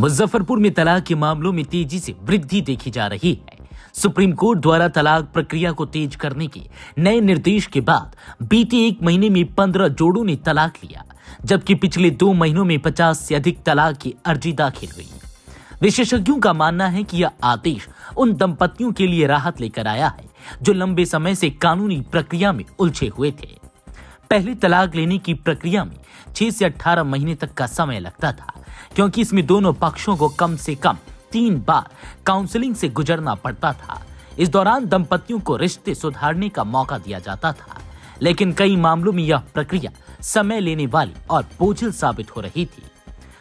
मुजफ्फरपुर में तलाक के मामलों में तेजी से वृद्धि देखी जा रही है। सुप्रीम कोर्ट द्वारा तलाक प्रक्रिया को तेज करने के नए निर्देश के बाद बीते एक महीने में 15 जोड़ों ने तलाक लिया, जबकि पिछले 2 महीनों में 50 से अधिक तलाक की अर्जी दाखिल हुई। विशेषज्ञों का मानना है कि यह आदेश उन दंपतियों के लिए राहत लेकर आया है जो लंबे समय से कानूनी प्रक्रिया में उलझे हुए थे। पहले तलाक लेने की प्रक्रिया में 6 से 18 महीने तक का समय लगता था, क्योंकि इसमें दोनों पक्षों को कम से कम 3 बार काउंसलिंग से गुजरना पड़ता था। इस दौरान दंपतियों को रिश्ते सुधारने का मौका दिया जाता था, लेकिन कई मामलों में यह प्रक्रिया समय लेने वाली और बोझिल साबित हो रही थी।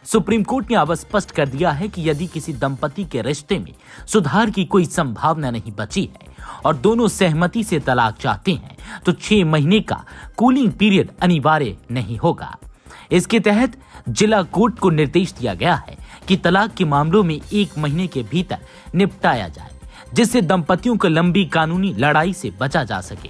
सुप्रीम कोर्ट ने अब स्पष्ट कर दिया है कि यदि किसी दंपति के रिश्ते में सुधार की कोई संभावना नहीं बची है और दोनों सहमति से तलाक चाहते हैं, तो 6 महीने का कूलिंग पीरियड अनिवार्य नहीं होगा। इसके तहत जिला कोर्ट को निर्देश दिया गया है कि तलाक के मामलों में 1 महीने के भीतर निपटाया जाए, जिससे दंपतियों को लंबी कानूनी लड़ाई से बचा जा सके।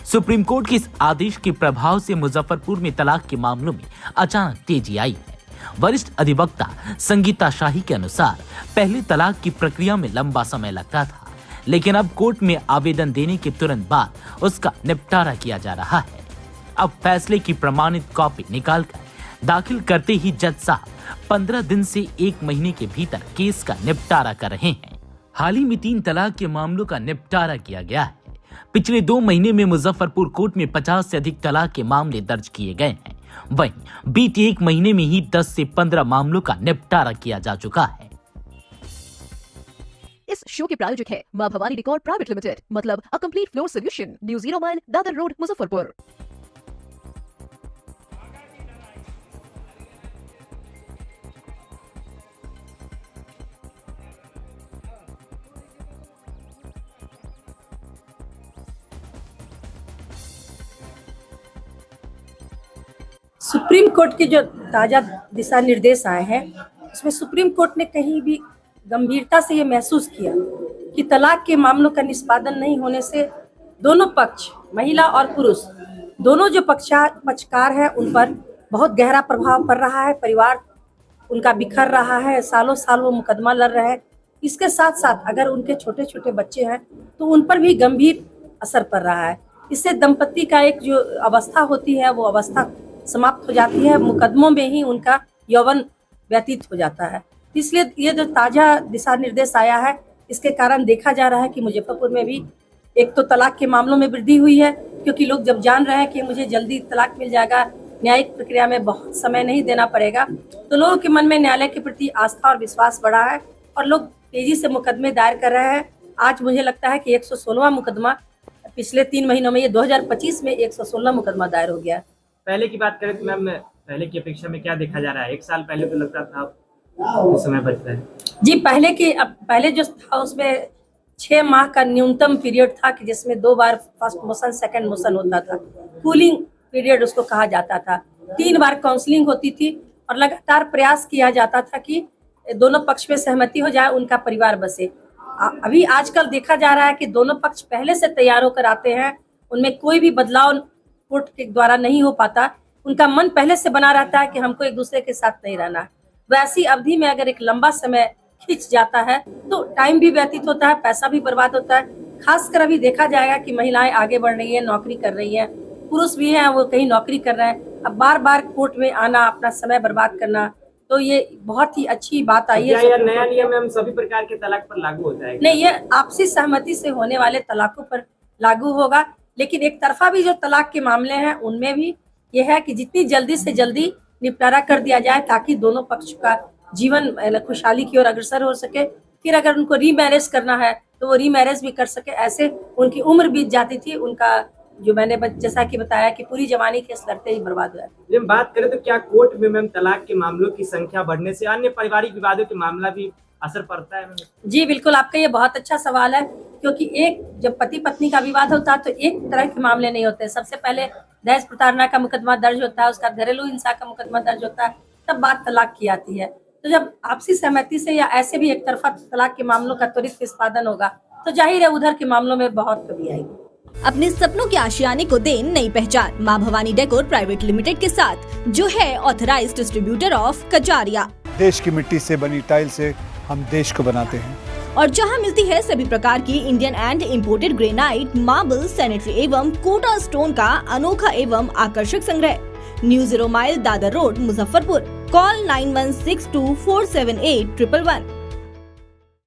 सुप्रीम कोर्ट के इस आदेश के प्रभाव से मुजफ्फरपुर में तलाक के मामलों में अचानक तेजी आई है। वरिष्ठ अधिवक्ता संगीता शाही के अनुसार पहले तलाक की प्रक्रिया में लंबा समय लगता था, लेकिन अब कोर्ट में आवेदन देने के तुरंत बाद उसका निपटारा किया जा रहा है। अब फैसले की प्रमाणित कॉपी निकालकर दाखिल करते ही जज साहब 15 दिन से 1 महीने के भीतर केस का निपटारा कर रहे हैं। हाल ही में 3 तलाक के मामलों का निपटारा किया गया है। पिछले 2 महीने में मुजफ्फरपुर कोर्ट में 50 से अधिक तलाक के मामले दर्ज किए गए हैं। वहीं बीते 1 महीने में ही 10 से 15 मामलों का निपटारा किया जा चुका है। इस शो के प्रायोजक है मां भवानी डेकोर प्राइवेट लिमिटेड, मतलब a complete floor solution, new 0 mile, Dadar road, Muzaffarpur. Supreme court के जो ताज़ा दिशा निर्देश आए हैं, उसमें सुप्रीम कोर्ट ने कहीं भी गंभीरता से ये महसूस किया कि तलाक के मामलों का निष्पादन नहीं होने से दोनों पक्ष, महिला और पुरुष, दोनों जो पक्षकार हैं, उन पर बहुत गहरा प्रभाव पड़ रहा है। परिवार उनका बिखर रहा है, सालों साल वो मुकदमा लड़ रहे हैं। इसके साथ साथ अगर उनके छोटे छोटे बच्चे हैं तो उन पर भी गंभीर असर पड़ रहा है। इससे दंपति का एक जो अवस्था होती है, वो अवस्था समाप्त हो जाती है। मुकदमों में ही उनका यौवन व्यतीत हो जाता है। इसलिए ये जो ताज़ा दिशा निर्देश आया है, इसके कारण देखा जा रहा है कि मुजफ्फरपुर में भी एक तो तलाक के मामलों में वृद्धि हुई है, क्योंकि लोग जब जान रहे हैं कि मुझे जल्दी तलाक मिल जाएगा, न्यायिक प्रक्रिया में बहुत समय नहीं देना पड़ेगा, तो लोगों के मन में न्यायालय के प्रति आस्था और विश्वास बढ़ा है और लोग तेजी से मुकदमे दायर कर रहे हैं। आज मुझे लगता है कि 116वां मुकदमा पिछले 3 महीनों में, ये 2025 में 116 मुकदमा दायर हो गया। पहले की बात करें तो मैम, पहले की अपेक्षा में क्या देखा जा रहा है? 1 साल पहले तो लगता था अब समय बच रहा है जी। पहले जो था उसमें 6 माह का न्यूनतम पीरियड था कि जिसमें 2 बार फर्स्ट मोशन, सेकंड मोशन होता था। कूलिंग पीरियड उसको कहा जाता था। 3 बार काउंसलिंग होती थी और लगातार प्रयास किया जाता था कि दोनों पक्ष में सहमति हो जाए, उनका परिवार बसे। अभी आजकल देखा जा रहा है कि दोनों पक्ष पहले से तैयार होकर आते हैं, उनमें कोई भी बदलाव कोर्ट के द्वारा नहीं हो पाता। उनका मन पहले से बना रहता है कि हमको एक दूसरे के साथ नहीं रहना है। वैसी अवधि में अगर एक लंबा समय खिंच जाता है तो टाइम भी व्यतीत होता है, पैसा भी बर्बाद होता है। खासकर अभी देखा जाएगा कि महिलाएं आगे बढ़ रही हैं, नौकरी कर रही हैं, पुरुष भी हैं, वो कहीं नौकरी कर रहे हैं। अब बार बार कोर्ट में आना, अपना समय बर्बाद करना, तो ये बहुत ही अच्छी बात आई है। क्या नया नियम हम सभी प्रकार के तलाक पर लागू होता है? नहीं, ये आपसी सहमति से होने वाले तलाकों पर लागू होगा, लेकिन एक तरफा भी जो तलाक के मामले हैं उनमें भी ये है कि जितनी जल्दी से जल्दी निपटारा कर दिया जाए, ताकि दोनों पक्ष का जीवन खुशहाली की ओर अग्रसर हो सके। फिर अगर उनको रीमैरिज करना है तो वो रीमैरिज भी कर सके। ऐसे उनकी उम्र बीत जाती थी, उनका जो मैंने जैसा कि बताया कि पूरी जवानी केस लड़ते ही बर्बाद हुआ। जब बात करें तो क्या कोर्ट में मैम तलाक के मामलों की संख्या बढ़ने से अन्य पारिवारिक विवादों के मामला भी असर पड़ता है? जी बिल्कुल, आपका ये बहुत अच्छा सवाल है, क्योंकि जब पति पत्नी का विवाद होता है तो एक तरह के मामले नहीं होते। सबसे पहले दहेज प्रताड़ना का मुकदमा दर्ज होता है, उसका घरेलू हिंसा का मुकदमा दर्ज होता है, तब बात तलाक की आती है। तो जब आपसी सहमति से या ऐसे भी एक तरफा तलाक के मामलों का त्वरित निष्पादन होगा तो जाहिर है उधर के मामलों में बहुत कमी आएगी। अपने सपनों के आशियाने को दे नई पहचान मां भवानी डेकोर प्राइवेट लिमिटेड के साथ, जो है ऑथराइज्ड डिस्ट्रीब्यूटर ऑफ कजारिया। देश की मिट्टी से बनी टाइल से हम देश को बनाते हैं। और जहां मिलती है सभी प्रकार की Indian and imported granite, marble, sanitary एवं कोटा स्टोन का अनोखा एवं आकर्षक संग्रह। New 0 mile, Dadar road, Muzaffarpur. Call 9162478111।